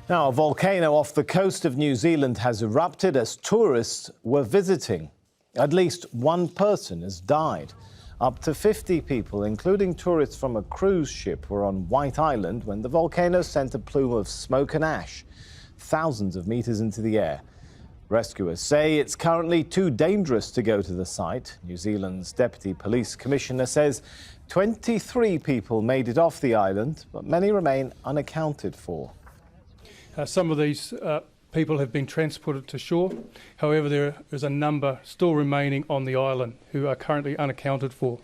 Now, a volcano off the coast of New Zealand has erupted as tourists were visiting. At least one person has died. Up to 50 people, including tourists from a cruise ship, were on White Island when the volcano sent a plume of smoke and ash thousands of meters into the air. Rescuers say it's currently too dangerous to go to the site. New Zealand's Deputy Police Commissioner says 23 people made it off the island, but many remain unaccounted for. Some of these people have been transported to shore. However, there is a number still remaining on the island who are currently unaccounted for.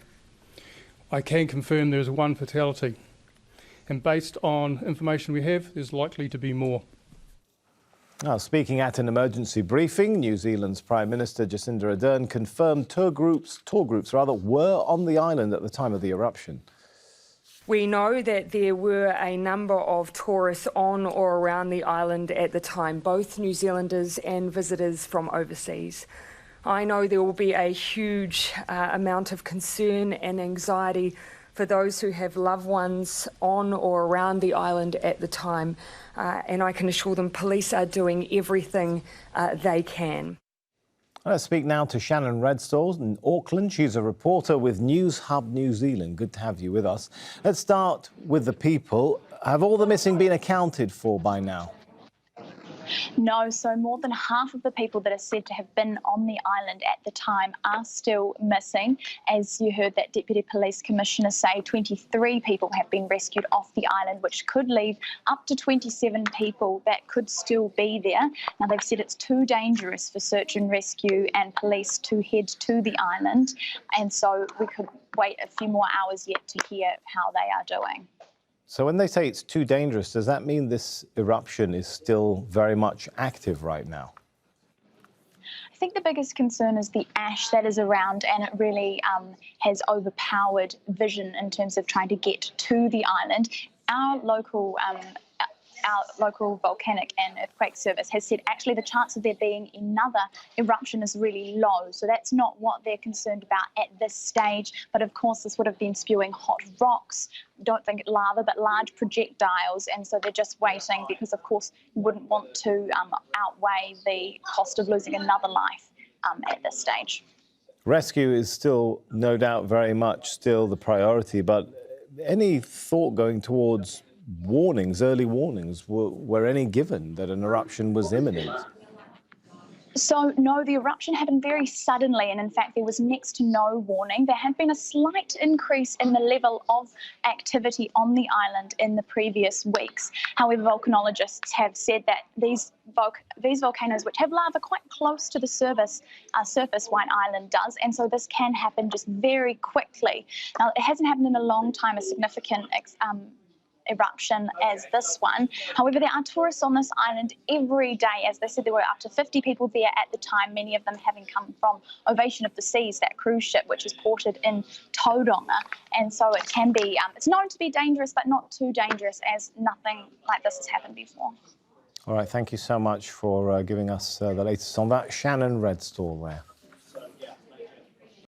I can confirm there is one fatality, and based on information we have, there's likely to be more. Now, speaking at an emergency briefing, New Zealand's Prime Minister Jacinda ARDERN confirmed tour groups were on the island at the time of the eruption. We know that there were a number of tourists on or around the island at the time, both New Zealanders and visitors from overseas. I know there will be a huge amount of concern and anxiety for those who have loved ones on or around the island at the time, and I can assure them police are doing everything they can. Let's speak now to Shannon REDSTALL in Auckland. She's a reporter with NewsHub New Zealand. Good to have you with us. Let's start with the people. Have all the missing been accounted for by now? No, so more than half of the people that are said to have been on the island at the time are still missing. As you heard that Deputy Police Commissioner say, 23 people have been rescued off the island, which could leave up to 27 people that could still be there. Now, they've said it's too dangerous for search and rescue and police to head to the island, and so we could wait a few more hours yet to hear how they are doing. So when they say it's too dangerous, does that mean this eruption is still very much active right now? I think the biggest concern is the ash that is around, and it really has overpowered vision in terms of trying to get to the island. Our local volcanic and earthquake service has said actually the chance of there being another eruption is really low. So that's not what they're concerned about at this stage. But of course, this would have been spewing hot rocks. Don't think lava, but large projectiles. And so they're just waiting because, of course, you wouldn't want to outweigh the cost of losing another life at this stage. Rescue is still, no doubt, very much still the priority. But any thought going towards warnings, early warnings, were any given that an eruption was imminent? So, no, the eruption happened very suddenly, and in fact there was next to no warning. There had been a slight increase in the level of activity on the island in the previous weeks. However, volcanologists have said that these volcanoes, which have lava quite close to the surface White Island does, and so this can happen just very quickly. Now, it hasn't happened in a long time, a significant eruption as this one. However, there are tourists on this island every day. As they said, there were up to 50 people there at the time, many of them having come from OVATION of the Seas, that cruise ship which is ported in Tauranga. And so it can be, it's known to be dangerous, but not too dangerous, as nothing like this has happened before. All right, thank you so much for giving us the latest on that. Shannon REDSTALL there.